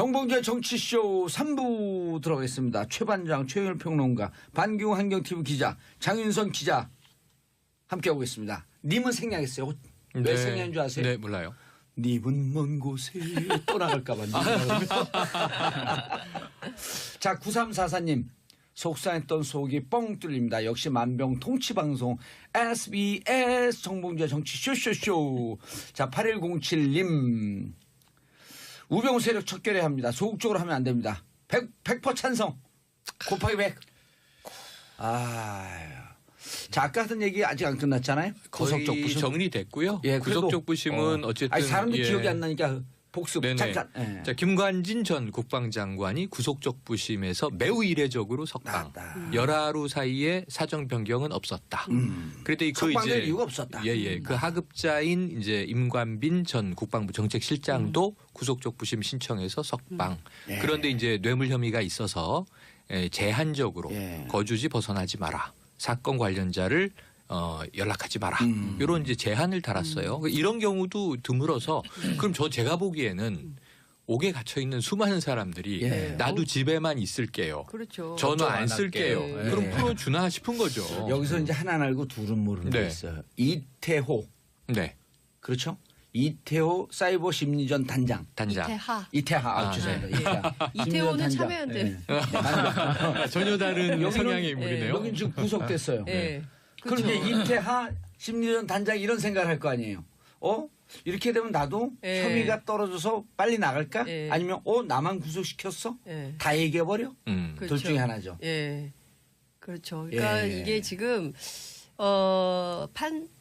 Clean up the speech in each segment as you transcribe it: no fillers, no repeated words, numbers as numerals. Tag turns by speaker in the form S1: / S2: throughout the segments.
S1: 정봉재 정치쇼 3부 들어가겠습니다. 최반장, 최영일 평론가, 반기웅 한경TV 기자, 장윤선 기자 함께하고 있습니다. 님은 생략했어요. 왜
S2: 네.
S1: 생략한 줄 아세요?
S2: 네, 몰라요.
S1: 님은 먼 곳에 떠나갈까 봐. 자, 9344님. 속상했던 속이 뻥 뚫립니다. 역시 만병통치방송 SBS 정봉재 정치 쇼쇼쇼. 자, 8107님. 우병우 세력 척결해야 합니다. 소극적으로 하면 안 됩니다. 100% 찬성. 곱하기 100. 자, 아까 하던 얘기 아직 안 끝났잖아요. 구속적
S2: 거의
S1: 부심.
S2: 정리됐고요.
S1: 예,
S2: 구속적 부심은 어쨌든
S1: 아니, 사람들
S2: 예.
S1: 기억이 안 나니까 복습.
S2: 네네.
S1: 잠깐. 예.
S2: 자, 김관진 전 국방장관이 구속적 부심에서 매우 이례적으로 석방.
S1: 나왔다.
S2: 열하루 사이에 사정 변경은 없었다. 그런데 그
S1: 석방될
S2: 이제
S1: 이유가 없었다.
S2: 예예. 그 하급자인 이제 임관빈 전 국방부 정책실장도 구속적 부심 신청해서 석방.
S1: 예.
S2: 그런데 이제 뇌물 혐의가 있어서 제한적으로
S1: 예.
S2: 거주지 벗어나지 마라. 사건 관련자를 연락하지 마라. 이런 이제 제한을 달았어요. 이런 경우도 드물어서 그럼 제가 보기에는 옥에 갇혀 있는 수많은 사람들이
S1: 예.
S2: 나도 집에만 있을게요.
S3: 그렇죠.
S2: 전화 안
S4: 안
S2: 쓸게요.
S4: 할게요.
S2: 그럼
S1: 예.
S2: 풀어주나 싶은 거죠.
S1: 여기서 이제 하나 알고 둘은 모르는 게
S2: 네.
S1: 있어요. 이태호.
S2: 네.
S1: 그렇죠? 이태호 사이버 심리전 단장.
S2: 단장.
S3: 이태하.
S1: 이태하.
S2: 아,
S1: 죄송합니다.
S3: 네.
S1: 이태하.
S3: 이태호는
S1: 심리전
S3: 참여해야
S1: 단장.
S3: 돼.
S1: 단장.
S2: 전혀 다른
S1: 여기는-
S2: 성향의 인물이네요.
S1: 여긴 지금 구속됐어요.
S3: 네.
S1: 그럼 이제 이태하 심리전 단장 이런 생각을 할 거 아니에요. 이렇게 되면 나도
S3: 예.
S1: 혐의가 떨어져서 빨리 나갈까?
S3: 예.
S1: 아니면 나만 구속시켰어?
S3: 예.
S1: 다 얘기해버려?
S3: 그렇죠.
S1: 둘 중에 하나죠.
S3: 예. 그렇죠. 그러니까
S1: 예.
S3: 이게 지금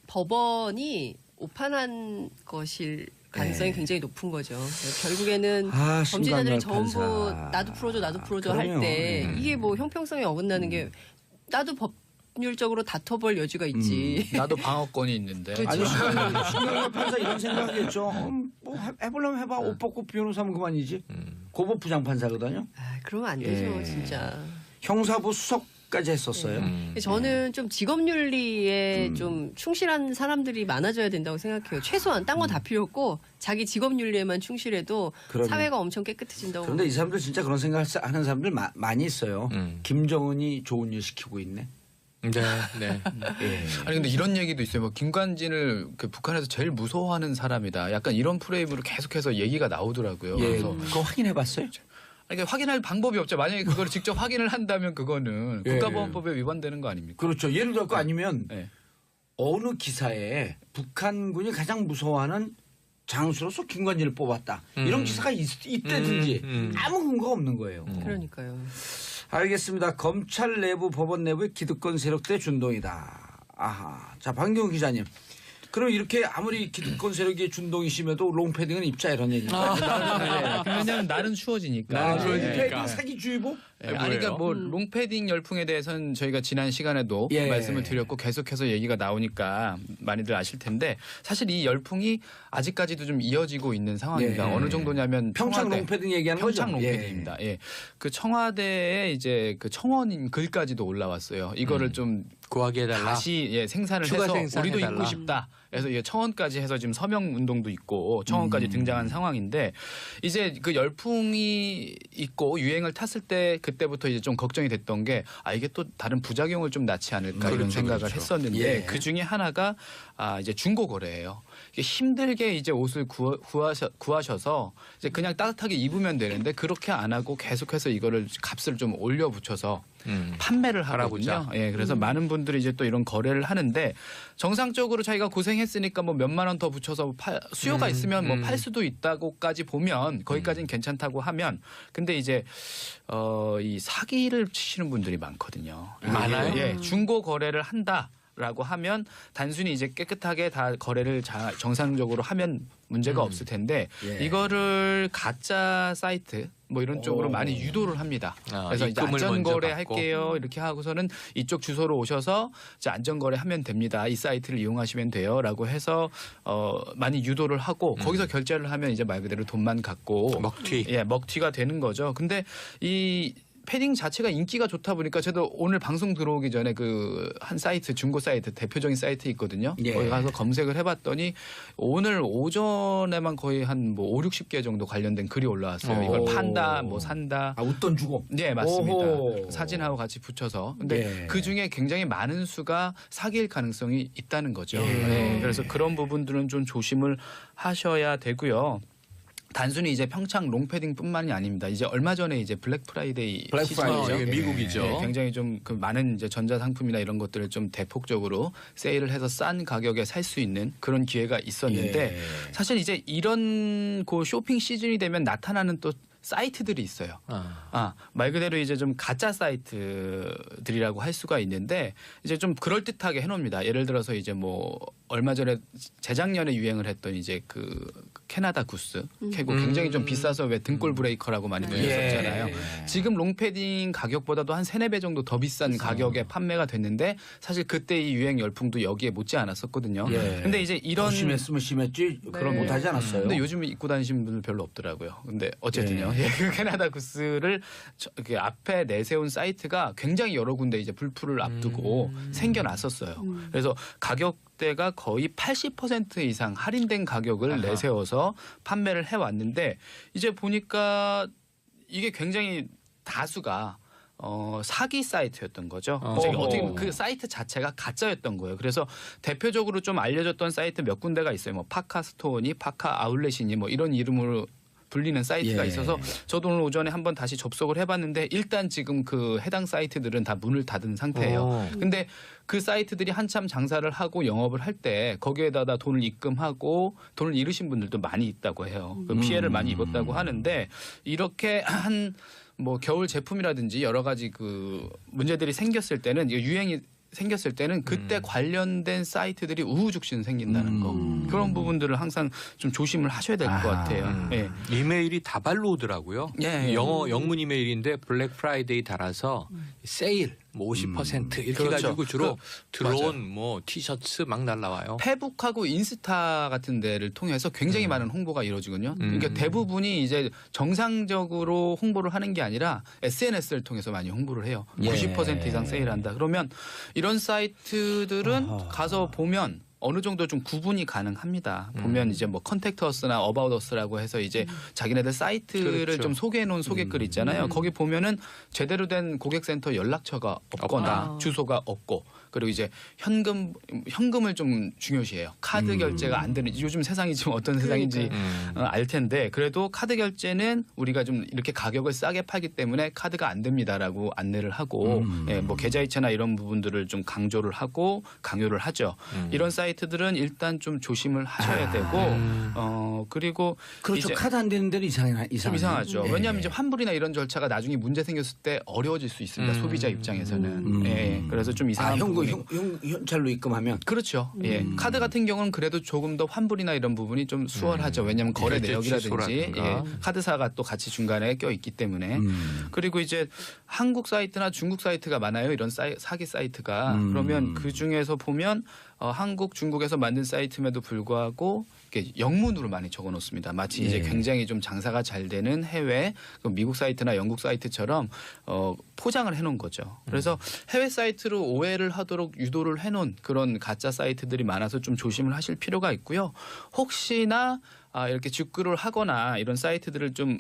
S3: 법원이 오판한 것일 가능성이
S1: 예.
S3: 굉장히 높은 거죠. 결국에는
S1: 아,
S3: 범죄자들이
S1: 심각한
S3: 전부
S1: 판사.
S3: 나도 풀어줘
S1: 그럼요.
S3: 할 때
S1: 예.
S3: 이게 뭐 형평성에 어긋나는 게 나도 법률적으로 다퉈볼 여지가 있지.
S4: 나도 방어권이 있는데.
S3: 그렇죠.
S1: 아니, 심각한 판사 이런 생각하겠죠. 뭐 해보려면 해봐. 옷 벗고 변호사면 그만이지. 고법 부장판사거든요.
S3: 아, 그러면 안 되죠,
S1: 예.
S3: 진짜.
S1: 형사부 수석까지 했었어요.
S3: 저는 좀 직업윤리에 좀 충실한 사람들이 많아져야 된다고 생각해요. 최소한 딴 거 다 필요 없고 자기 직업윤리에만 충실해도
S1: 그럼요.
S3: 사회가 엄청 깨끗해진다고.
S1: 그런데 이 사람들 진짜 그런 생각을 하는 사람들 많이 있어요. 김정은이 좋은 일 시키고 있네.
S2: 네, 네.
S1: 예.
S4: 아니 근데 이런 얘기도 있어요. 뭐 김관진을 그 북한에서 제일 무서워하는 사람이다. 약간 이런 프레임으로 계속해서 얘기가 나오더라고요.
S1: 예.
S4: 그래서
S1: 그거 확인해봤어요?
S4: 아니, 확인할 방법이 없죠. 만약에 그걸 직접 확인을 한다면 그거는
S1: 예.
S4: 국가보안법에 위반되는 거 아닙니까?
S1: 그렇죠. 예를 들어 아니면
S4: 네.
S1: 어느 기사에 북한군이 가장 무서워하는 장수로서 김관진을 뽑았다. 이런 기사가 있다든지 아무 근거가 없는 거예요.
S3: 그러니까요.
S1: 알겠습니다. 검찰 내부, 법원 내부의 기득권 세력들의 준동이다. 아하. 자, 반기웅 기자님. 그럼 이렇게 아무리 기득권 세력이 준동이 심해도 롱패딩은 입자 이런 얘기입니다.
S4: 왜냐하면 날은 추워지니까.
S1: 아,
S4: 예.
S1: 패딩 사기주의보?
S4: 예, 아니 그러니까 뭐 롱패딩 열풍에 대해서는 저희가 지난 시간에도
S1: 예.
S4: 말씀을 드렸고 계속해서 얘기가 나오니까 많이들 아실 텐데 사실 이 열풍이 아직까지도 좀 이어지고 있는 상황입니다.
S1: 예.
S4: 어느 정도냐면
S1: 평창
S4: 청와대-
S1: 롱패딩 얘기하는
S4: 평창
S1: 거죠?
S4: 롱패딩입니다. 예. 그 청와대에 이제 그 청원인 글까지도 올라왔어요. 이거를 좀
S2: 구하게 해달라.
S4: 다시 생산을
S2: 추가
S4: 해서
S2: 생산해달라.
S4: 우리도 입고 싶다. 그래서 이게 청원까지 해서 지금 서명 운동도 있고 청원까지 등장한 상황인데 이제 그 열풍이 있고 유행을 탔을 때 그때부터 이제 좀 걱정이 됐던 게 이게 또 다른 부작용을 좀 낳지 않을까 이런
S2: 그렇죠,
S4: 생각을
S2: 그렇죠.
S4: 했었는데
S1: 예.
S4: 그 중에 하나가 이제 중고 거래예요. 이게 힘들게 이제 옷을 구하셔서 이제 그냥 따뜻하게 입으면 되는데 그렇게 안 하고 계속해서 이거를 값을 좀 올려 붙여서 판매를 하거든요.
S2: 팔아보자.
S4: 예, 그래서 많은 분들이 이제 또 이런 거래를 하는데 정상적으로 자기가 고생했으니까 뭐 몇만 원 더 붙여서 수요가 있으면 뭐 팔 수도 있다고까지 보면 거기까지는 괜찮다고 하면 근데 이제 이 사기를 치시는 분들이 많거든요.
S2: 많아요?
S4: 예, 중고 거래를 한다. 라고 하면 단순히 이제 깨끗하게 다 거래를 정상적으로 하면 문제가 없을 텐데
S1: 예.
S4: 이거를 가짜 사이트 뭐 이런 쪽으로 많이 유도를 합니다. 그래서 이제
S2: 입금을
S4: 안전거래
S2: 먼저 받고.
S4: 할게요 이렇게 하고서는 이쪽 주소로 오셔서 이제 안전거래 하면 됩니다. 이 사이트를 이용하시면 돼요라고 해서 많이 유도를 하고 거기서 결제를 하면 이제 말 그대로 돈만 갖고
S2: 먹튀.
S4: 예, 먹튀가 되는 거죠. 근데 이 패딩 자체가 인기가 좋다 보니까 저도 오늘 방송 들어오기 전에 그 한 사이트 중고 사이트 대표적인 사이트 있거든요.
S1: 예.
S4: 거기 가서 검색을 해봤더니 오늘 오전에만 거의 한 뭐 5, 60개 정도 관련된 글이 올라왔어요. 이걸
S1: 오.
S4: 판다, 뭐 산다.
S1: 아 웃돈 주고.
S4: 네, 맞습니다.
S1: 오호.
S4: 사진하고 같이 붙여서. 근데
S1: 예.
S4: 그 중에 굉장히 많은 수가 사기일 가능성이 있다는 거죠.
S1: 예.
S4: 네, 그래서 그런 부분들은 좀 조심을 하셔야 되고요. 단순히 이제 평창 롱패딩뿐만이 아닙니다. 이제 얼마 전에 이제 블랙 프라이데이
S1: 블랙
S4: 시즌이죠.
S1: 프라이데이죠.
S2: 이게 미국이죠.
S4: 네, 굉장히 좀 그 많은 이제 전자 상품이나 이런 것들을 좀 대폭적으로 세일을 해서 싼 가격에 살 수 있는 그런 기회가 있었는데
S1: 예.
S4: 사실 이제 이런 그 쇼핑 시즌이 되면 나타나는 또 사이트들이 있어요. 말 그대로 이제 좀 가짜 사이트들이라고 할 수가 있는데 이제 좀 그럴듯하게 해놓습니다. 예를 들어서 이제 뭐 얼마 전에 재작년에 유행을 했던 이제 그 캐나다 구스 캐고 굉장히 좀 비싸서 왜 등골 브레이커라고 많이 불렸었잖아요.
S1: 예.
S4: 지금 롱패딩 가격보다도 한 3, 4배 정도 더 비싼 가격에 판매가 됐는데 사실 그때 이 유행 열풍도 여기에 못지 않았었거든요.
S1: 예.
S4: 근데 이제 이런
S1: 더 심했으면 심했지. 그럼 못하지 않았어요.
S4: 근데 요즘 입고 다니시는 분들 별로 없더라고요. 근데 어쨌든요. 그 캐나다 구스를 이렇게 앞에 내세운 사이트가 굉장히 여러 군데 이제 불풀을 앞두고 생겨났었어요. 그래서 가격대가 거의 80% 이상 할인된 가격을 내세워서 판매를 해왔는데 이제 보니까 이게 굉장히 다수가 사기 사이트였던 거죠. 이제 어떻게 보면 그 사이트 자체가 가짜였던 거예요. 그래서 대표적으로 좀 알려졌던 사이트 몇 군데가 있어요. 뭐 파카스토어니 파카 아울렛이니 뭐 이런 이름으로 불리는 사이트가
S1: 예.
S4: 있어서 저도 오늘 오전에 한번 다시 접속을 해봤는데 일단 지금 그 해당 사이트들은 다 문을 닫은 상태예요. 근데 그 사이트들이 한참 장사를 하고 영업을 할 때 거기에다가 돈을 입금하고 돈을 잃으신 분들도 많이 있다고 해요. 그 피해를 많이 입었다고 하는데 이렇게 뭐 겨울 제품이라든지 여러 가지 그 문제들이 생겼을 때는 유행이 생겼을 때는 그때 관련된 사이트들이 우후죽순 생긴다는 거 그런 부분들을 항상 좀 조심을 하셔야 될 것 같아요. 예.
S2: 이메일이 다발로 오더라고요.
S4: 예, 예.
S2: 영문 이메일인데 블랙 프라이데이 달아서 세일 뭐 50% 이렇게
S4: 그렇죠.
S2: 가지고 주로
S4: 맞아요.
S2: 드론 뭐 티셔츠 막 날라와요.
S4: 페북하고 인스타 같은 데를 통해서 굉장히 많은 홍보가 이루어지거든요. 그러니까 대부분이 이제 정상적으로 홍보를 하는 게 아니라 SNS를 통해서 많이 홍보를 해요.
S1: 예.
S4: 90% 이상 세일한다. 그러면 이런 사이트들은 가서 보면 어느 정도 좀 구분이 가능합니다. 보면 이제 뭐 컨택트 어스나 어바웃 어스라고 해서 이제 자기네들 사이트를
S2: 그렇죠.
S4: 좀 소개해 놓은 소개글 있잖아요. 거기 보면은 제대로 된 고객센터 연락처가 없거나 주소가 없고 그리고 이제 현금을 좀 중요시해요. 카드 결제가 안 되는 요즘 세상이 지금 어떤 세상인지 알 텐데 그래도 카드 결제는 우리가 좀 이렇게 가격을 싸게 팔기 때문에 카드가 안 됩니다라고 안내를 하고 예, 뭐 계좌이체나 이런 부분들을 좀 강조를 하고 강요를 하죠. 이런 사이트들은 일단 좀 조심을 하셔야 되고 그리고
S1: 그렇죠.
S4: 이제
S1: 카드 안 되는 데는
S4: 좀
S1: 이상하죠.
S4: 이상하죠. 왜냐하면 이제 환불이나 이런 절차가 나중에 문제 생겼을 때 어려워질 수 있습니다. 소비자 입장에서는. 예, 그래서 좀 이상한 부분이
S1: 현찰로 입금하면
S4: 그렇죠. 예. 카드 같은 경우는 그래도 조금 더 환불이나 이런 부분이 좀 수월하죠. 왜냐하면 거래
S2: 결제
S4: 내역이라든지
S2: 취소라든가.
S4: 예. 카드사가 또 같이 중간에 껴 있기 때문에 그리고 이제 한국 사이트나 중국 사이트가 많아요. 이런 사기 사이트가 그러면 그 중에서 보면 한국, 중국에서 만든 사이트임에도 불구하고 이렇게 영문으로 많이 적어놓습니다. 마치 이제 굉장히 좀 장사가 잘 되는 해외 미국 사이트나 영국 사이트처럼 포장을 해놓은 거죠. 그래서 해외 사이트로 오해를 하도록 유도를 해놓은 그런 가짜 사이트들이 많아서 좀 조심을 하실 필요가 있고요. 혹시나 이렇게 직구를 하거나 이런 사이트들을 좀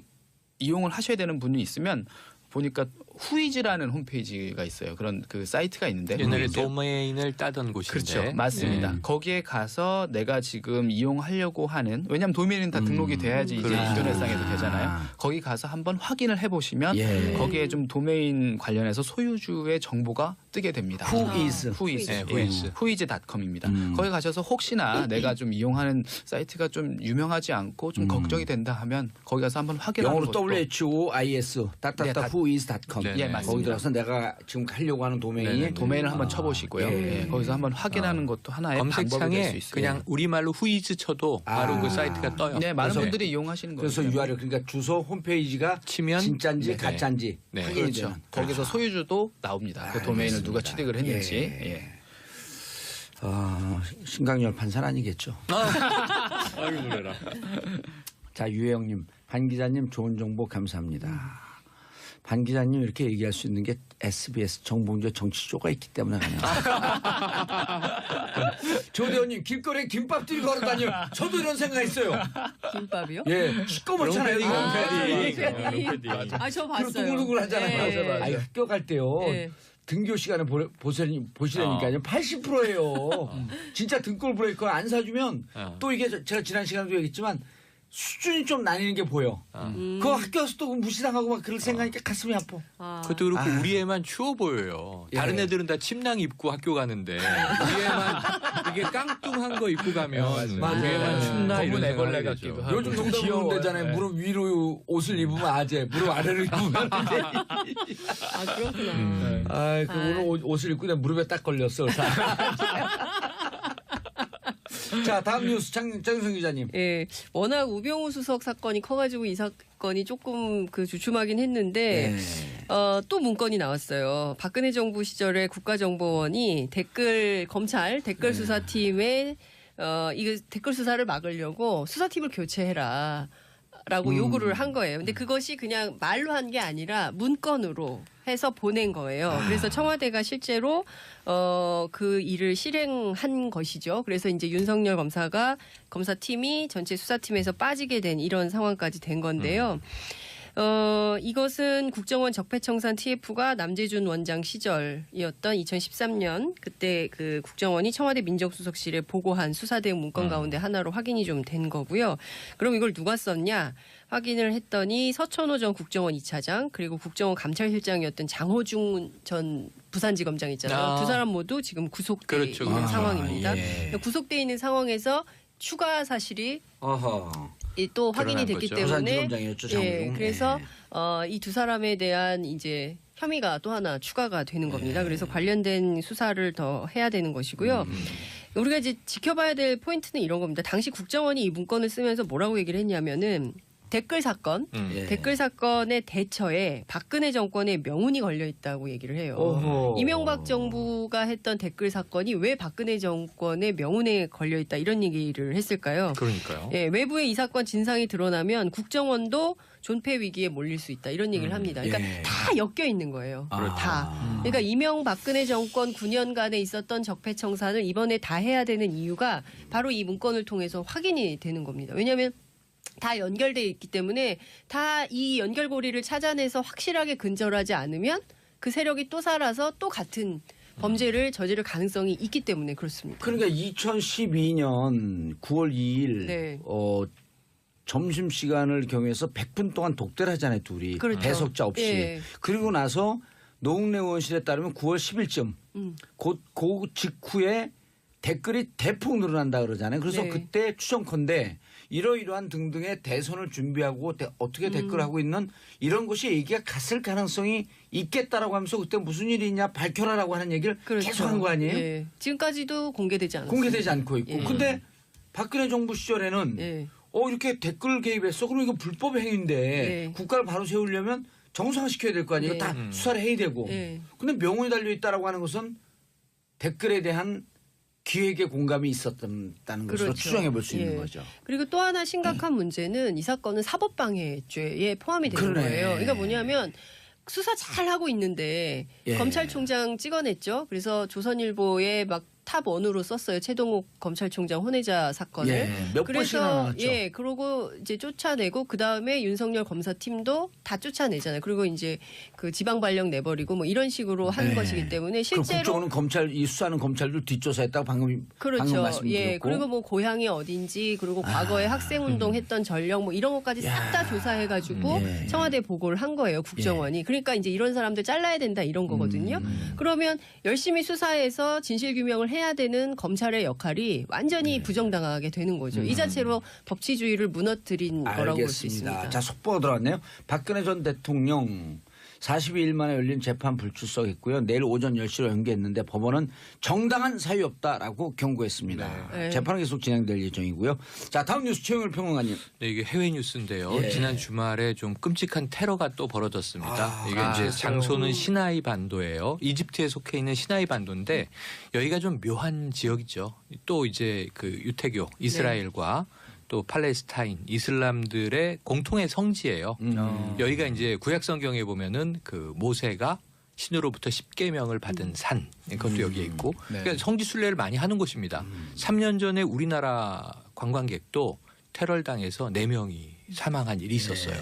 S4: 이용을 하셔야 되는 분이 있으면 보니까 후이즈라는 홈페이지가 있어요. 그런 그 사이트가 있는데
S2: 옛날에 도메인을 따던 곳인데.
S4: 그렇죠. 맞습니다. 거기에 가서 내가 지금 이용하려고 하는 왜냐하면 도메인은 다 등록이 돼야지 이제
S2: 그렇죠.
S4: 인터넷상에도 되잖아요. 거기 가서 한번 확인을 해보시면
S1: 예.
S4: 거기에 좀 도메인 관련해서 소유주의 정보가 뜨게 됩니다.
S1: Whois.
S4: 후이즈.
S2: 네, Whois.
S4: 후이즈.com입니다. 거기 가셔서 혹시나 내가 좀 이용하는 사이트가 좀 유명하지 않고 좀 걱정이 된다 하면 거기 가서 한번 확인하는
S1: 영어로
S4: 것도
S1: WHOIS whois.com
S2: 네,
S4: 예, 맞습니다.
S1: 거기 들어서 내가 지금 하려고 하는 도메인이
S4: 도메인을 한번 쳐보시고요. 예, 거기서 한번 확인하는 것도 하나의 방법이 될 수
S2: 검색창에
S4: 있어요.
S2: 그냥 우리말로 후이즈 쳐도 바로 그 사이트가 떠요.
S4: 네, 많은
S2: 그래서
S4: 분들이 이용하시는 거예요.
S1: 그래서 URL 그러니까 주소 홈페이지가
S2: 치면
S1: 진짜인지
S2: 네네.
S1: 가짜인지
S2: 네.
S1: 확인이
S4: 그렇죠.
S1: 되는.
S4: 거기서 소유주도 나옵니다. 그 도메인을 누가
S1: 알겠습니다.
S4: 취득을 했는지.
S1: 예.
S4: 예.
S1: 신강열 판사는 아니겠죠.
S2: 아이고 그래라.
S1: 자 유혜영님 한 기자님 좋은 정보 감사합니다. 반 기자님 이렇게 얘기할 수 있는 게 SBS 정봉주의 정치쇼가 있기 때문에 가능합니다. 조대원님 길거리에 김밥 들고 걸어다녀. 저도 이런 생각했어요.
S3: 김밥이요?
S1: 예, 시꺼멓잖아요. 이거.
S3: 롱패딩. 아, 저
S1: 그리고
S3: 봤어요.
S1: 두글두글 하잖아요.
S3: 네.
S1: 아니, 학교 갈 때요.
S3: 네.
S1: 등교 시간에 보시라니까요. 80%예요. 진짜 등골 브레이커 안 사주면 또 이게 제가 지난 시간에도 얘기했지만 수준이 좀 나뉘는 게 보여. 그거 학교 와서 또 무시당하고 막 그럴 생각하니까 가슴이 아파.
S3: 아.
S2: 그것도 그렇고 우리 애만 추워 보여요. 다른
S1: 예.
S2: 애들은 다 침낭 입고 학교 가는데 우리 애만 이게 깡뚱한 거 입고 가면
S1: 맞아요.
S2: 우리 애만 춥나
S4: 검은
S2: 이런
S4: 애벌레
S2: 생각이
S4: 같기도
S2: 들죠.
S4: 하고.
S1: 요즘
S4: 좀
S1: 농담
S4: 귀여워요.
S1: 그런대잖아요.
S4: 네.
S1: 무릎 위로 옷을 입으면 아재, 무릎 아래로 입으면
S3: 아, 그렇구나.
S1: 아, 그 오늘 옷을 입고 그냥 무릎에 딱 걸렸어. 자, 다음 뉴스 장윤성 기자님.
S3: 예, 워낙 우병우 수석 사건이 커가지고 이 사건이 조금 그 주춤하긴 했는데 또 문건이 나왔어요. 박근혜 정부 시절에 국가정보원이 검찰 댓글 수사팀에 이거 댓글 수사를 막으려고 수사팀을 교체해라. 라고 요구를 한 거예요. 근데 그것이 그냥 말로 한 게 아니라 문건으로 해서 보낸 거예요. 그래서 청와대가 실제로 그 일을 실행한 것이죠. 그래서 이제 윤석열 검사팀이 전체 수사팀에서 빠지게 된 이런 상황까지 된 건데요. 이것은 국정원 적폐청산 TF가 남재준 원장 시절이었던 2013년 그때 그 국정원이 청와대 민정수석실에 보고한 수사 대응 문건 가운데 하나로 확인이 좀 된 거고요. 그럼 이걸 누가 썼냐? 확인을 했더니 서천호 전 국정원 2차장 그리고 국정원 감찰실장이었던 장호중 전 부산지검장 있잖아요. 두 사람 모두 지금 구속돼
S2: 그렇죠.
S3: 있는 상황입니다.
S1: 예.
S3: 구속돼 있는 상황에서 추가 사실이
S1: 어허.
S3: 또 확인이
S2: 드러난
S3: 됐기
S2: 거죠.
S3: 때문에
S1: 부산지검장이었죠, 장호중.
S3: 그래서 이 두 사람에 대한 이제 혐의가 또 하나 추가가 되는 겁니다. 그래서 관련된 수사를 더 해야 되는 것이고요. 우리가 이제 지켜봐야 될 포인트는 이런 겁니다. 당시 국정원이 이 문건을 쓰면서 뭐라고 얘기를 했냐면은 댓글 사건,
S1: 예.
S3: 댓글 사건의 대처에 박근혜 정권의 명운이 걸려 있다고 얘기를 해요.
S1: 어허.
S3: 이명박 정부가 했던 댓글 사건이 왜 박근혜 정권의 명운에 걸려 있다 이런 얘기를 했을까요?
S2: 그러니까요.
S3: 예, 외부에 이 사건 진상이 드러나면 국정원도 존폐 위기에 몰릴 수 있다 이런 얘기를 합니다. 그러니까
S1: 예.
S3: 다 엮여 있는 거예요.
S1: 아.
S3: 다. 그러니까 이명박근혜 정권 9년간에 있었던 적폐청산을 이번에 다 해야 되는 이유가 바로 이 문건을 통해서 확인이 되는 겁니다. 왜냐하면 다 연결돼 있기 때문에 다 이 연결고리를 찾아내서 확실하게 근절하지 않으면 그 세력이 또 살아서 또 같은 범죄를 저지를 가능성이 있기 때문에 그렇습니다.
S1: 그러니까 2012년 9월 2일
S3: 네.
S1: 점심시간을 경유해서 100분 동안 독대를 하잖아요. 둘이.
S3: 그렇죠.
S1: 배석자 없이.
S3: 예.
S1: 그리고 나서 노웅래 의원실에 따르면 9월 10일쯤 그 직후에 댓글이 대폭 늘어난다 그러잖아요. 그래서
S3: 네.
S1: 그때 추정컨대 이러이러한 등등의 대선을 준비하고 어떻게 댓글하고 있는 이런 것이 얘기가 갔을 가능성이 있겠다라고 하면서 그때 무슨 일이 있냐 밝혀라라고 하는 얘기를
S3: 그렇죠.
S1: 계속한 거 아니에요?
S3: 예. 지금까지도 공개되지 않았어요.
S1: 공개되지 않고 있고.
S3: 예.
S1: 근데 박근혜 정부 시절에는
S3: 예.
S1: 이렇게 댓글 개입했어. 그럼 이거 불법 행위인데
S3: 네.
S1: 국가를 바로 세우려면 정상화시켜야 될 거 아니에요.
S3: 네.
S1: 다 수사를 해야 되고.
S3: 네.
S1: 근데 명운이 달려 있다라고 하는 것은 댓글에 대한 기획의 공감이 있었다는 것으로
S3: 그렇죠.
S1: 추정해 볼 수 있는
S3: 예.
S1: 거죠.
S3: 그리고 또 하나 심각한 문제는 이 사건은 사법방해죄에 포함이 되는
S1: 그러네.
S3: 거예요. 그러니까 뭐냐면 수사 잘 하고 있는데
S1: 예.
S3: 검찰총장 찍어냈죠. 그래서 조선일보에 막 탑 원으로 썼어요. 최동욱 검찰총장 혼외자 사건을.
S1: 예, 몇 번씩이나
S3: 그래서
S1: 나왔죠.
S3: 예, 그러고 이제 쫓아내고 그 다음에 윤석열 검사팀도 다 쫓아내잖아요. 그리고 이제 그 지방 발령 내버리고 뭐 이런 식으로 한
S1: 네.
S3: 것이기 때문에
S1: 그
S3: 실제로
S1: 국정원은 검찰 수사하는 검찰도 뒷조사했다고 방금
S3: 그렇죠.
S1: 말씀드렸고.
S3: 예. 그리고 뭐 고향이 어딘지 그리고 과거에 학생 운동했던 전력 뭐 이런 것까지 싹 다 조사해 가지고
S1: 예.
S3: 청와대 보고를 한 거예요. 국정원이. 그러니까 이제 이런 사람들 잘라야 된다 이런 거거든요. 그러면 열심히 수사해서 진실 규명을 해야 되는 검찰의 역할이 완전히 부정당하게 되는 거죠. 이 자체로 법치주의를 무너뜨린 거라고 볼 수 있습니다.
S1: 알겠습니다. 자, 속보가 들어왔네요. 박근혜 전 대통령 42일 만에 열린 재판 불출석했고요. 내일 오전 10시로 연기했는데 법원은 정당한 사유 없다라고 경고했습니다.
S3: 네.
S1: 재판은 계속 진행될 예정이고요. 자, 다음 뉴스 최영일 평론가님.
S2: 네, 이게 해외 뉴스인데요.
S1: 예.
S2: 지난 주말에 좀 끔찍한 테러가 또 벌어졌습니다. 이게 이제
S1: 그렇죠.
S2: 장소는 시나이 반도예요. 이집트에 속해 있는 시나이 반도인데 여기가 좀 묘한 지역이죠. 또 이제 그 유태교 이스라엘과 또 팔레스타인 이슬람들의 공통의 성지예요. 여기가 이제 구약 성경에 보면은 그 모세가 신으로부터 10계명을 받은 산 그것도 여기에 있고
S4: 네.
S2: 그러니까 성지 순례를 많이 하는 곳입니다. 3년 전에 우리나라 관광객도 테러를 당해서 4명이 사망한 일이 있었어요.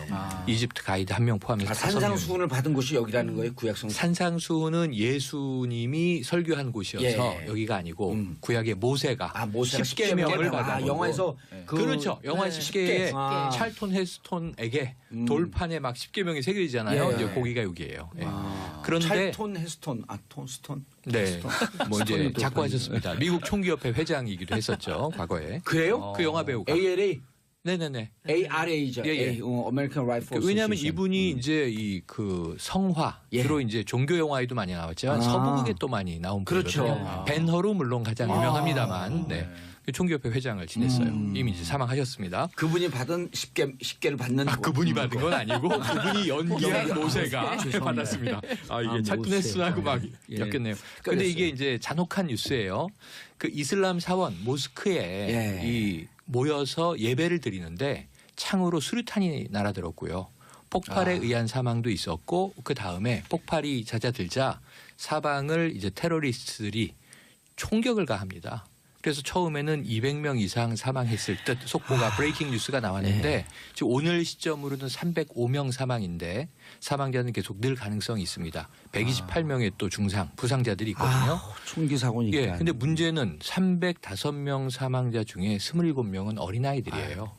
S2: 이집트 가이드 1명 포함해서 5명이.
S1: 산상수훈을 받은 곳이 여기라는 거예요, 구약성.
S2: 산상수훈은 예수님이 설교한 곳이어서
S1: 예.
S2: 여기가 아니고 구약의 모세가
S1: 모세가
S2: 10계명을 받은 곳.
S1: 영화에서
S2: 그렇죠. 영화에서 10계에
S1: 아.
S2: 찰톤 헤스톤에게 돌판에 막 10계명이 새겨지잖아요.
S1: 예.
S2: 이제 거기가 여기예요. 예.
S1: 아.
S2: 그런데
S1: 찰톤 헤스톤, 스톤.
S2: 네, 뭐 이제
S1: 스톤이
S2: 작고
S1: 돌판이.
S2: 하셨습니다. 미국 총기협회 회장이기도 했었죠. 과거에.
S1: 그래요?
S2: 그 영화 배우가.
S1: ALA,
S2: 네네네.
S1: ARA죠.
S2: 예, 예.
S1: American Rifle
S2: 왜냐하면
S1: Association.
S2: 이분이 이제 이 그 성화
S1: 예.
S2: 주로 이제 종교 영화에도 많이 나왔지만
S1: 아.
S2: 서부극에 또 많이 나온
S1: 그렇죠.
S2: 분이거든요.
S1: 아.
S2: 벤허로 물론 가장 유명합니다만 네. 총기협회 회장을 지냈어요. 이미 이제 사망하셨습니다.
S1: 그분이 받은 10개를 받는
S2: 그분이 받은 건 아니고 그분이 연기한 모세가 받았습니다. 아 이게 찰톤
S1: 모세.
S2: 헤스톤하고 막
S1: 예.
S2: 엮였네요. 그런데 이게 이제 잔혹한 뉴스예요. 그 이슬람 사원 모스크에
S1: 예.
S2: 이 모여서 예배를 드리는데 창으로 수류탄이 날아들었고요. 폭발에 의한 사망도 있었고 그 다음에 폭발이 잦아들자 사방을 이제 테러리스트들이 총격을 가합니다. 그래서 처음에는 200명 이상 사망했을 듯 속보가 브레이킹 뉴스가 나왔는데 지금 오늘 시점으로는 305명 사망인데 사망자는 계속 늘 가능성이 있습니다. 128명의 또 중상 부상자들이 있거든요.
S1: 총기 사고니까.
S2: 예, 근데 문제는 305명 사망자 중에 27명은 어린아이들이에요.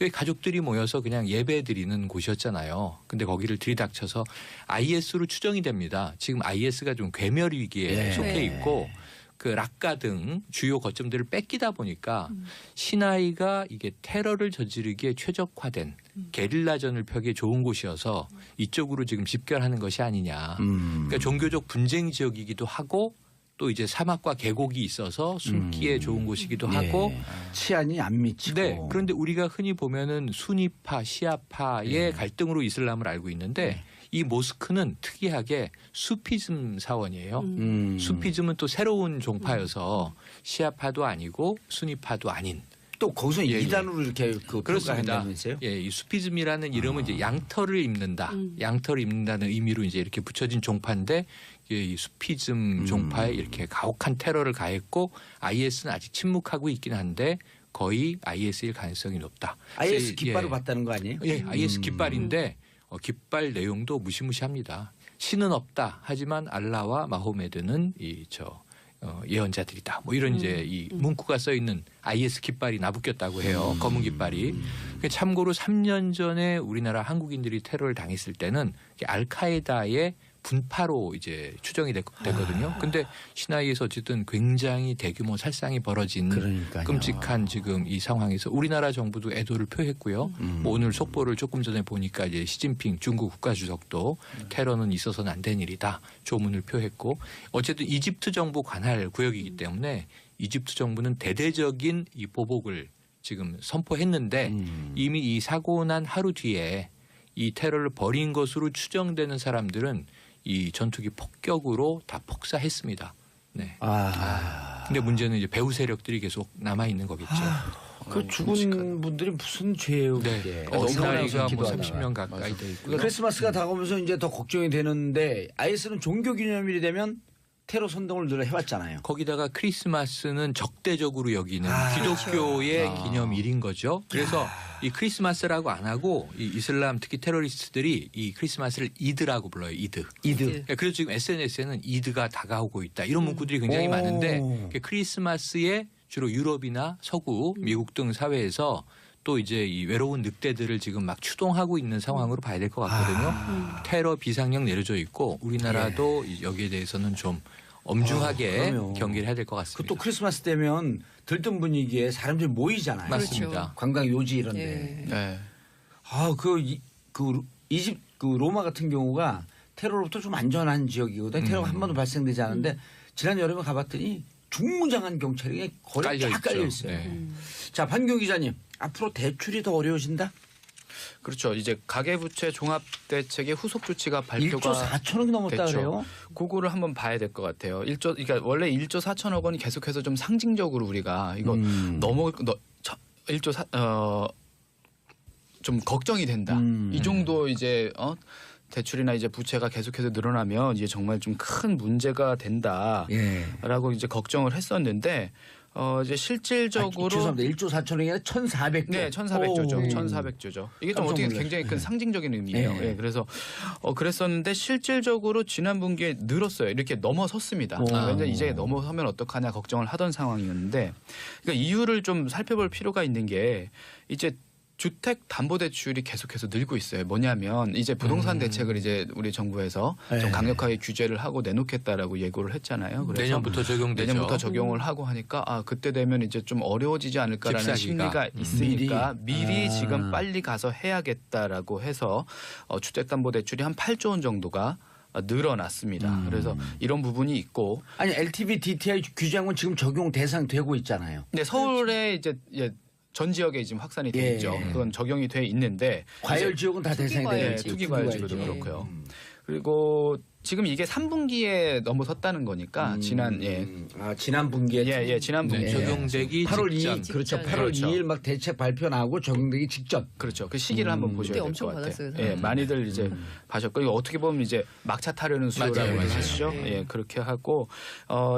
S2: 여기 가족들이 모여서 그냥 예배 드리는 곳이었잖아요. 근데 거기를 들이닥쳐서 IS로 추정이 됩니다. 지금 IS가 좀 괴멸 위기에
S1: 예.
S2: 속해
S3: 네.
S2: 있고 그 락가 등 주요 거점들을 뺏기다 보니까 시나이가 이게 테러를 저지르기에 최적화된 게릴라전을 펴기에 좋은 곳이어서 이쪽으로 지금 집결하는 것이 아니냐. 그러니까 종교적 분쟁 지역이기도 하고 또 이제 사막과 계곡이 있어서 숨기에 좋은 곳이기도 하고
S1: 치안이 안 미치고.
S2: 네. 그런데 우리가 흔히 보면은 수니파, 시아파의 갈등으로 이슬람을 알고 있는데 이 모스크는 특이하게 수피즘 사원이에요. 수피즘은 또 새로운 종파여서 시아파도 아니고 수니파도 아닌.
S1: 또 거기서
S2: 예, 예.
S1: 이단으로 이렇게
S2: 그렇습니다.
S1: 평가한다면서요?
S2: 예, 이 수피즘이라는 이름은 이제 양털을 입는다. 양털을 입는다는 의미로 이제 이렇게 붙여진 종파인데 이 수피즘 종파에 이렇게 가혹한 테러를 가했고 IS는 아직 침묵하고 있긴 한데 거의 IS일 가능성이 높다.
S1: IS 깃발을
S2: 예.
S1: 봤다는 거 아니에요?
S2: 예, IS 깃발인데 깃발 내용도 무시무시합니다. 신은 없다. 하지만 알라와 마호메드는 예언자들이다. 뭐 이런 이제 이 문구가 써 있는 IS 깃발이 나붙겼다고 해요. 검은 깃발이. 참고로 3년 전에 우리나라 한국인들이 테러를 당했을 때는 알카에다의 분파로 이제 추정이 됐거든요. 근데 시나이에서 어쨌든 굉장히 대규모 살상이 벌어진
S1: 그러니까요.
S2: 끔찍한 지금 이 상황에서 우리나라 정부도 애도를 표했고요. 뭐 오늘 속보를 조금 전에 보니까 이제 시진핑 중국 국가주석도 테러는 있어서는 안 된 일이다. 조문을 표했고 어쨌든 이집트 정부 관할 구역이기 때문에 이집트 정부는 대대적인 이 보복을 지금 선포했는데 이미 이 사고 난 하루 뒤에 이 테러를 벌인 것으로 추정되는 사람들은 이 전투기 폭격으로 다 폭사했습니다. 네. 근데 문제는 이제 배후 세력들이 계속 남아 있는 거겠죠.
S1: 그 죽은 분들이 무슨 죄예요, 그게?
S2: 네.
S1: 너무
S2: 나이가 뭐
S1: 기도하다가.
S2: 30명 가까이 돼 있고.
S1: 크리스마스가 다가오면서 이제 더 걱정이 되는데 IS는 종교 기념일이 되면 테러 선동을 늘 해왔잖아요.
S2: 거기다가 크리스마스는 적대적으로 여기는 기독교의 기념일인 거죠. 그래서 이 크리스마스라고 안 하고 이 이슬람 특히 테러리스트들이 이 크리스마스를 이드라고 불러요. 이드. 그래서 지금 SNS에는 이드가 다가오고 있다. 이런 문구들이 굉장히
S1: 오.
S2: 많은데 크리스마스에 주로 유럽이나 서구, 미국 등 사회에서 또 이제 이 외로운 늑대들을 지금 막 추동하고 있는 상황으로 봐야 될 것 같거든요. 테러 비상령 내려져 있고 우리나라도 여기에 대해서는 좀 엄중하게
S1: 그럼요.
S2: 경계를 해야 될 것 같습니다.
S1: 그 또 크리스마스 되면 들뜬 분위기에 사람들이 모이잖아요.
S2: 맞습니다.
S1: 관광 요지 이런데.
S4: 네.
S1: 이집 로마 같은 경우가 테러로부터 좀 안전한 지역이거든요. 테러가 한 번도 발생되지 않은데 지난 여름에 가봤더니 중무장한 경찰이 그냥 거의 쫙 깔려 있어요.
S2: 네.
S1: 자, 판경 기자님, 앞으로 대출이 더 어려워진다?
S4: 그렇죠. 이제 가계부채 종합대책의 후속 조치가
S1: 1조
S4: 발표가
S1: 4천억이 넘었다
S4: 됐죠.
S1: 그래요?
S4: 그거를 한번 봐야 될 것 같아요. 그러니까 원래 1조 4천억 원이 계속해서 좀 상징적으로 우리가 이거 좀 걱정이 된다. 이 정도 이제 대출이나 이제 부채가 계속해서 늘어나면 이제 정말 좀 큰 문제가 된다라고 이제 걱정을 했었는데 이제 실질적으로
S1: 죄송합니다. 1조 4천억이 아니라 1,400조.
S4: 네, 1,400조죠.
S1: 오.
S4: 1,400조죠. 이게 좀
S1: 깜짝
S4: 어떻게
S1: 놀랐어요.
S4: 굉장히 큰 상징적인 의미예요.
S1: 네.
S4: 예, 그래서 그랬었는데 실질적으로 지난 분기에 늘었어요. 이렇게 넘어섰습니다.
S1: 오.
S4: 왜냐면 이제 넘어서면 어떡하냐 걱정을 하던 상황이었는데 그러니까 이유를 좀 살펴볼 필요가 있는 게 이제 주택담보대출이 계속해서 늘고 있어요. 뭐냐면 이제 부동산 대책을 이제 우리 정부에서
S1: 네.
S4: 좀 강력하게 규제를 하고 내놓겠다라고 예고를 했잖아요. 그래서
S2: 내년부터 적용되죠.
S4: 내년부터 적용을 하고 하니까 그때 되면 이제 좀 어려워지지 않을까라는
S2: 집사기가.
S4: 심리가 있으니까
S1: 미리.
S4: 미리 지금 빨리 가서 해야겠다라고 해서 주택담보대출이 한 8조 원 정도가 늘어났습니다. 그래서 이런 부분이 있고
S1: 아니 LTV, DTI 규제하고는 지금 적용 대상 되고 있잖아요.
S4: 근데 서울에 이제 전 지역에 지금 확산이 돼
S1: 예.
S4: 있죠. 그건 적용이 돼 있는데
S1: 과열 지역은 다 대상이
S3: 과열
S1: 되죠.
S4: 네,
S3: 지역.
S4: 투기과열지구도
S3: 네.
S4: 그렇고요. 그리고 지금 이게 3분기에 넘어섰다는 거니까 지난
S1: 지난 분기에
S4: 지난
S2: 네,
S4: 분기에
S2: 적용되기
S1: 8월 2일
S2: 직전.
S1: 그렇죠. 8월
S4: 그렇죠.
S1: 2일 막 대책 발표 나고 적용되기 직전.
S4: 그렇죠. 그 시기를 한번 보셔야
S3: 그때
S4: 될 것
S3: 엄청
S4: 같아요.
S3: 받았어요,
S4: 예,
S3: 사람들이.
S4: 많이들 이제 봐셨고 이거 어떻게 보면 이제 막차 타려는 수요라고
S2: 맞아요.
S4: 하시죠.
S3: 네.
S4: 예, 그렇게 하고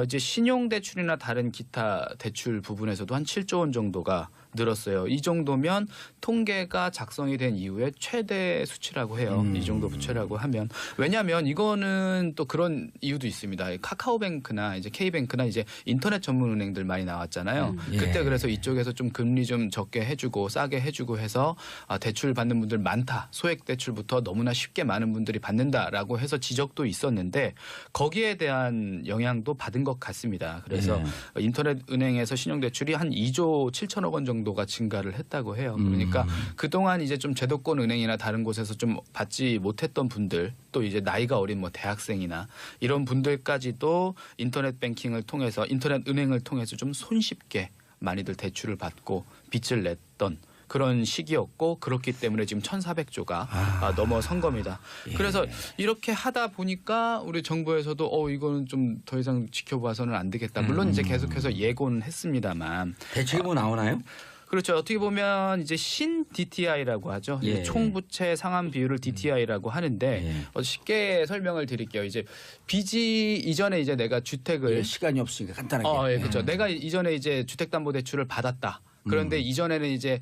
S4: 이제 신용 대출이나 다른 기타 대출 부분에서도 한 7조 원 정도가 늘었어요. 이 정도면 통계가 작성이 된 이후에 최대 수치라고 해요. 이 정도 부채라고 하면 왜냐하면 이거는 또 그런 이유도 있습니다. 카카오뱅크나 이제 K뱅크나 이제 인터넷 전문 은행들 많이 나왔잖아요. 그때
S1: 예.
S4: 그래서 이쪽에서 좀 금리 좀 적게 해주고 싸게 해주고 해서 대출 받는 분들 많다. 소액 대출부터 너무나 쉽게 많은 분들이 받는다라고 해서 지적도 있었는데 거기에 대한 영향도 받은 것 같습니다. 그래서 인터넷 은행에서 신용 대출이 한 2조 7천억 원 정도가 증가를 했다고 해요. 그러니까 그동안 이제 좀 제도권 은행이나 다른 곳에서 좀 받지 못했던 분들 또 이제 나이가 어린 뭐 대학생이나 이런 분들까지도 인터넷 뱅킹을 통해서 인터넷 은행을 통해서 좀 손쉽게 많이들 대출을 받고 빚을 냈던 그런 시기였고 그렇기 때문에 지금 1,400조가 넘어선 겁니다. 그래서 이렇게 하다 보니까 우리 정부에서도 이거는 좀 더 이상 지켜봐서는 안 되겠다. 물론 이제 계속해서 예고는 했습니다만
S1: 대책이 뭐 나오나요?
S4: 그렇죠. 어떻게 보면 이제 신 DTI라고 하죠.
S1: 예.
S4: 이제 총부채 상환 비율을 DTI라고 하는데 쉽게 설명을 드릴게요. 이제 빚이 이전에 이제 내가 주택을
S1: 시간이 없으니까 간단하게.
S4: 그렇죠. 내가 이전에 이제 주택담보대출을 받았다. 그런데 이전에는 이제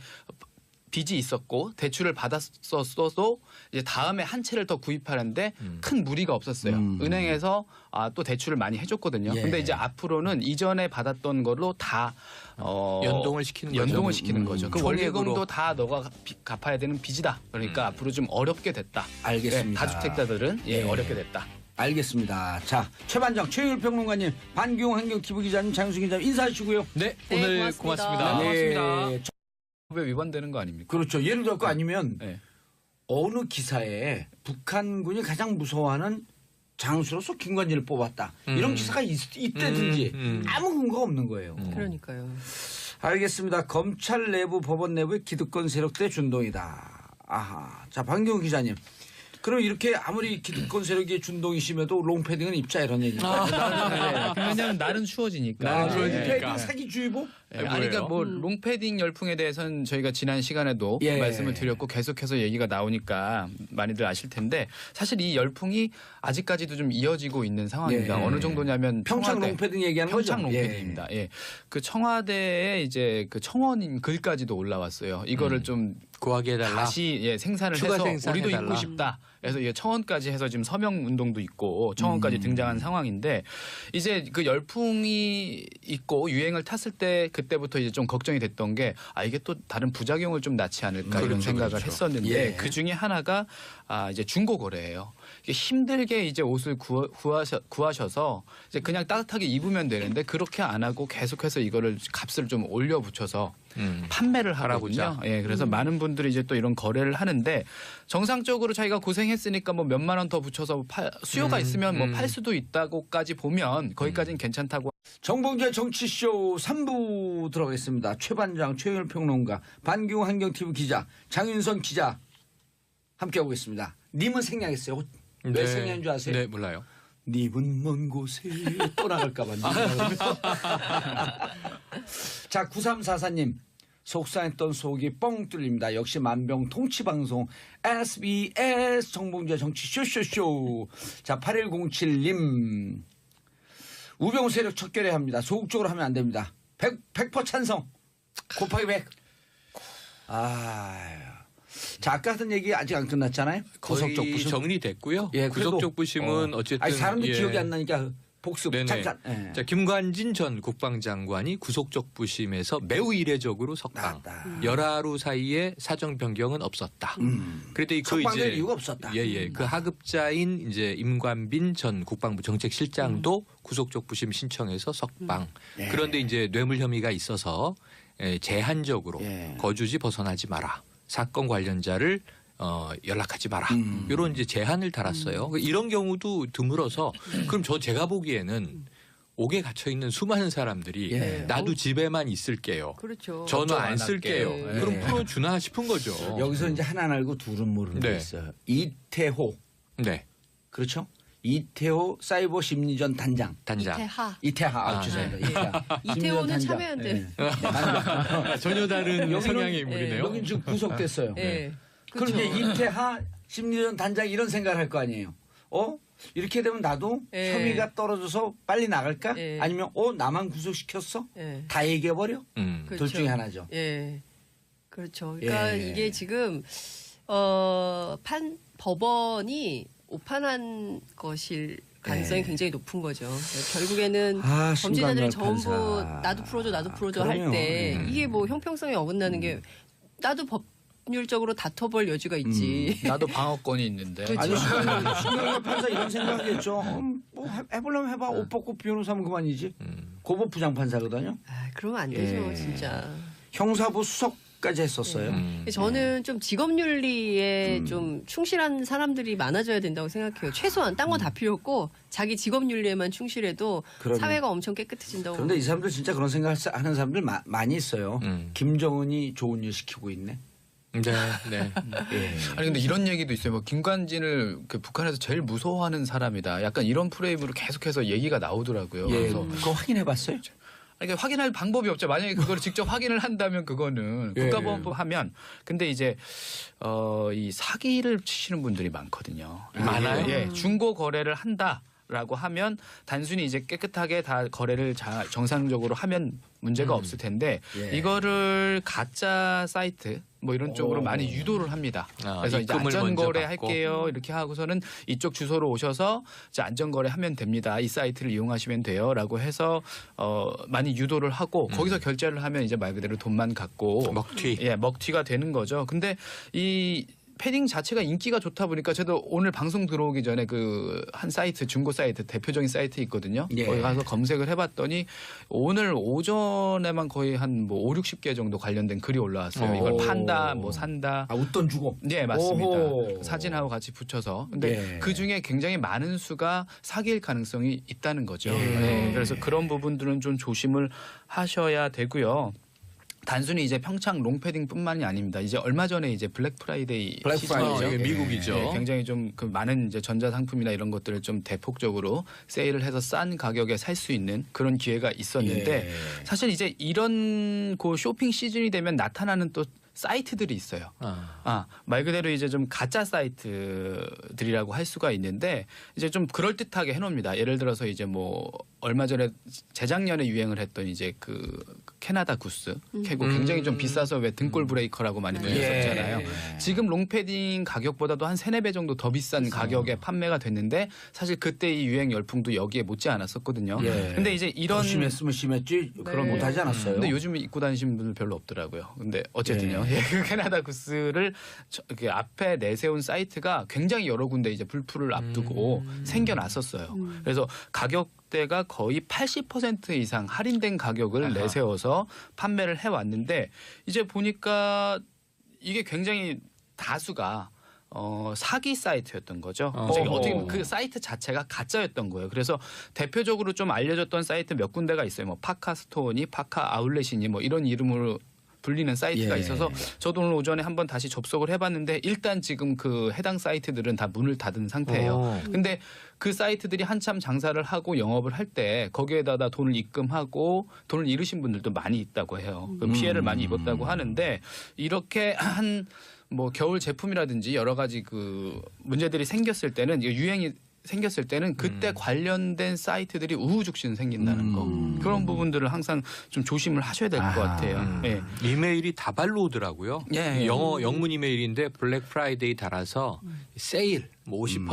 S4: 빚이 있었고 대출을 받았었어도 이제 다음에 한 채를 더 구입하는데 큰 무리가 없었어요. 은행에서 또 대출을 많이 해줬거든요.
S1: 예.
S4: 근데 이제 앞으로는 이전에 받았던 걸로 다
S2: 연동을 시키는 거죠.
S4: 연동을 시키는 거죠. 그
S2: 총액으로.
S4: 원리금도 다 너가 갚아야 되는 빚이다. 그러니까 앞으로 좀 어렵게 됐다.
S1: 알겠습니다.
S4: 다주택자들은 어렵게 됐다.
S1: 알겠습니다. 자, 최반장 최영일 평론가님, 반기용 환경TV 기자님, 장윤수 기자님 인사하시고요.
S2: 네,
S3: 네,
S2: 오늘
S3: 고맙습니다.
S2: 고맙습니다.
S1: 네.
S4: 왜 위반되는 거 아닙니까?
S1: 그렇죠. 예를 들어 아니면
S4: 네.
S1: 어느 기사에 북한군이 가장 무서워하는 장수로서 김관진을 뽑았다. 이런 기사가 있다든지 아무 근거가 없는 거예요.
S3: 그러니까요.
S1: 알겠습니다. 검찰 내부, 법원 내부의 기득권 세력들의 준동이다. 아하. 자, 반기용 기자님. 그럼 이렇게 아무리 기득권 세력이 준동이 심해도 롱패딩은 입자 이런 얘기입니다.
S4: 왜냐하면 날은 추워지니까.
S1: 롱패딩 사기주의보?
S4: 아니, 그러니까 뭐 롱패딩 열풍에 대해서는 저희가 지난 시간에도
S1: 예.
S4: 말씀을 드렸고 계속해서 얘기가 나오니까 많이들 아실 텐데 사실 이 열풍이 아직까지도 좀 이어지고 있는 상황입니다.
S1: 예.
S4: 어느 정도냐면
S1: 평창 롱패딩 얘기하는 거죠?
S4: 평창 롱패딩입니다. 예. 그 청와대에 이제 그 청원인 글까지도 올라왔어요. 이거를 좀
S2: 구하게 해달라.
S4: 다시 생산을
S2: 추가
S4: 해서
S2: 생산해달라.
S4: 우리도 입고 싶다. 그래서 이게 청원까지 해서 지금 서명 운동도 있고 청원까지 등장한 상황인데 이제 그 열풍이 있고 유행을 탔을 때 그때부터 이제 좀 걱정이 됐던 게 이게 또 다른 부작용을 좀 낳지 않을까 이런
S2: 그렇죠,
S4: 생각을
S2: 그렇죠.
S4: 했었는데
S1: 예.
S4: 그 중에 하나가 이제 중고 거래예요. 이게 힘들게 이제 옷을 구하셔서 이제 그냥 따뜻하게 입으면 되는데 그렇게 안 하고 계속해서 이거를 값을 좀 올려 붙여서 판매를 하라고요.
S2: 알아보자.
S4: 예, 그래서 많은 분들이 이제 또 이런 거래를 하는데 정상적으로 자기가 고생했으니까 뭐 몇만 원 더 붙여서 수요가 있으면 뭐 팔 수도 있다고까지 보면 거기까지는 괜찮다고.
S1: 정봉재 정치쇼 3부 들어가겠습니다. 최반장 최영일 평론가, 반기용 환경TV 기자, 장윤선 기자 함께하고 있습니다. 님은 생략했어요. 왜 생략한 줄 아세요?
S2: 네, 몰라요.
S1: 님은 먼 곳에 떠나갈까 봐. 자, 9344님. 속상했던 속이 뻥 뚫립니다. 역시 만병통치방송 SBS 정봉재 정치 쇼쇼쇼. 자 8107님 우병우 세력 척결해야 합니다. 소극적으로 하면 안 됩니다. 100% 찬성. 곱하기 100. 자 아까 하던 얘기 아직 안 끝났잖아요.
S2: 거의
S1: 구속적 부심.
S2: 정리됐고요.
S1: 예, 그래도,
S2: 구속적 부심은 어쨌든
S1: 아니 사람들
S2: 예.
S1: 기억이 안 나니까 복습.
S2: 네네.
S1: 잠깐. 예.
S2: 자 김관진 전 국방장관이 구속적 부심에서 매우 이례적으로 석방.
S1: 나왔다.
S2: 열하루 사이에 사정 변경은 없었다. 그런데 그
S1: 석방될
S2: 이제
S1: 이유가 없었다.
S2: 예예 그 하급자인 이제 임관빈 전 국방부 정책실장도 구속적 부심 신청해서 석방.
S1: 예.
S2: 그런데 이제 뇌물 혐의가 있어서 제한적으로
S1: 예.
S2: 거주지 벗어나지 마라. 사건 관련자를 연락하지 마라. 이런 이제 제한을 달았어요. 이런 경우도 드물어서 그럼 제가 보기에는 옥에 갇혀 있는 수많은 사람들이
S1: 예.
S2: 나도 집에만 있을게요.
S3: 그렇죠.
S2: 전화
S4: 걱정
S2: 안
S4: 안
S2: 쓸게요.
S4: 할게요.
S2: 그럼
S4: 예.
S2: 풀어주나 싶은 거죠.
S1: 여기서 이제 하나는 알고 둘은 모르는 게
S2: 네.
S1: 있어요. 이태호.
S2: 네,
S1: 그렇죠? 이태호 사이버 심리전 단장.
S2: 단장.
S3: 이태하.
S1: 이태하. 죄송합니다. 이태하.
S3: 이태호는
S1: 심리전
S3: 참여해야
S1: 단장.
S3: 돼.
S1: 예.
S2: 전혀 다른
S1: 여기는-
S2: 성향의 인물이네요.
S1: 여긴 지금 구속됐어요.
S3: 예.
S1: 그럼
S3: 그렇죠.
S1: 이제 이태하 심리전 단장 이런 생각을 할 거 아니에요. 이렇게 되면 나도
S3: 예.
S1: 혐의가 떨어져서 빨리 나갈까?
S3: 예.
S1: 아니면 나만 구속시켰어?
S3: 예.
S1: 다 얘기해버려?
S3: 그렇죠.
S1: 둘 중에 하나죠.
S3: 예. 그렇죠. 그러니까
S1: 예.
S3: 이게 지금 법원이 오판한 것일 가능성이
S1: 예.
S3: 굉장히 높은 거죠. 결국에는
S1: 아,
S3: 범죄자들이
S1: 심각한
S3: 전부
S1: 판사.
S3: 나도 풀어줘
S1: 그럼요.
S3: 할 때 이게 뭐 형평성이 어긋나는 게 나도 법률적으로 다퉈볼 여지가 있지.
S4: 나도 방어권이 있는데.
S3: 그렇죠.
S1: 아니 신경을 판사 이런 생각하겠죠. 뭐 해보려면 해봐. 옷 벗고 비변호사면 그만이지. 고법 부장판사거든요.
S3: 아, 그러면 안 되죠,
S1: 예.
S3: 진짜.
S1: 형사부 수석까지 했었어요.
S3: 저는 좀 직업윤리에 좀 충실한 사람들이 많아져야 된다고 생각해요. 최소한 딴 건 다 필요 없고 자기 직업윤리에만 충실해도
S1: 그럼요.
S3: 사회가 엄청 깨끗해진다고.
S1: 그런데 이 사람들 진짜 그런 생각을 하는 사람들 많이 있어요. 김정은이 좋은 일 시키고 있네.
S2: 네, 네.
S1: 예.
S4: 아니 근데 이런 얘기도 있어요. 뭐 김관진을 북한에서 제일 무서워하는 사람이다. 약간 이런 프레임으로 계속해서 얘기가 나오더라고요.
S1: 예.
S4: 그래서
S1: 그거 확인해봤어요?
S4: 그러니까 확인할 방법이 없죠. 만약에 그걸 직접 확인을 한다면 그거는
S1: 예.
S4: 국가보안법 하면 근데 이제 이 사기를 치시는 분들이 많거든요.
S2: 많아요?
S4: 예, 중고 거래를 한다라고 하면 단순히 이제 깨끗하게 다 거래를 정상적으로 하면 문제가 없을 텐데
S1: 예.
S4: 이거를 가짜 사이트 뭐 이런 쪽으로
S1: 오.
S4: 많이 유도를 합니다.
S2: 아,
S4: 그래서 이제
S2: 입금을
S4: 안전거래
S2: 먼저 받고.
S4: 할게요 이렇게 하고서는 이쪽 주소로 오셔서 이제 안전거래 하면 됩니다. 이 사이트를 이용하시면 돼요라고 해서 많이 유도를 하고 거기서 결제를 하면 이제 말 그대로 돈만 갖고
S2: 먹튀.
S4: 예, 먹튀가 되는 거죠. 근데 이 패딩 자체가 인기가 좋다 보니까 저도 오늘 방송 들어오기 전에 그 한 사이트 중고 사이트 대표적인 사이트 있거든요.
S1: 예.
S4: 거기 가서 검색을 해봤더니 오늘 오전에만 거의 한 뭐 5, 60개 정도 관련된 글이 올라왔어요. 이걸
S1: 오.
S4: 판다, 뭐 산다.
S1: 웃돈 주고.
S4: 네, 맞습니다.
S1: 오호.
S4: 사진하고 같이 붙여서. 근데
S1: 예.
S4: 그 중에 굉장히 많은 수가 사기일 가능성이 있다는 거죠.
S1: 예.
S4: 네, 그래서 그런 부분들은 좀 조심을 하셔야 되고요. 단순히 이제 평창 롱패딩뿐만이 아닙니다. 이제 얼마 전에 이제 블랙 프라이데이
S1: 블랙
S4: 시즌이죠.
S1: 프라이데이.
S2: 이게 미국이죠.
S4: 네, 굉장히 좀 그 많은 이제 전자 상품이나 이런 것들을 좀 대폭적으로 세일을 해서 싼 가격에 살 수 있는 그런 기회가 있었는데
S1: 예.
S4: 사실 이제 이런 그 쇼핑 시즌이 되면 나타나는 또 사이트들이 있어요. 말 그대로 이제 좀 가짜 사이트들이라고 할 수가 있는데 이제 좀 그럴듯하게 해놓습니다. 예를 들어서 이제 뭐 얼마 전에 재작년에 유행을 했던 이제 그 캐나다 구스 캐고 굉장히 좀 비싸서 왜 등골 브레이커라고 많이 불렸었잖아요.
S1: 예.
S4: 지금 롱패딩 가격보다도 한 3-4배 정도 더 비싼 가격에 판매가 됐는데 사실 그때 이 유행 열풍도 여기에 못지 않았었거든요.
S1: 예.
S4: 근데 이제 이런
S1: 심했으면 심했지. 그런
S3: 네.
S1: 못하지 않았어요.
S4: 근데 요즘에 입고 다니시는 분들 별로 없더라고요. 근데 어쨌든요. 예, 그 캐나다 구스를 그 앞에 내세운 사이트가 굉장히 여러 군데 이제 불풀을 앞두고 생겨났었어요. 그래서 가격대가 거의 80% 이상 할인된 가격을 내세워서 판매를 해왔는데 이제 보니까 이게 굉장히 다수가 사기 사이트였던 거죠.
S2: 어허.
S4: 어떻게 보면 그 사이트 자체가 가짜였던 거예요. 그래서 대표적으로 좀 알려졌던 사이트 몇 군데가 있어요. 뭐 파카 스토어니, 파카 아울렛이니 뭐 이런 이름으로 불리는 사이트가
S1: 예.
S4: 있어서 저도 오늘 오전에 한번 다시 접속을 해봤는데 일단 지금 그 해당 사이트들은 다 문을 닫은 상태예요. 근데 그 사이트들이 한참 장사를 하고 영업을 할 때 거기에다가 돈을 입금하고 돈을 잃으신 분들도 많이 있다고 해요. 그 피해를 많이 입었다고 하는데 이렇게 한 뭐 겨울 제품이라든지 여러 가지 그 문제들이 생겼을 때는 유행이 생겼을 때는 그때 관련된 사이트들이 우후죽순 생긴다는 거 그런 부분들을 항상 좀 조심을 하셔야 될 것 같아요. 예.
S2: 이메일이 다발로 오더라고요.
S4: 예.
S2: 영문 이메일인데 블랙 프라이데이 달아서 세일 뭐 50%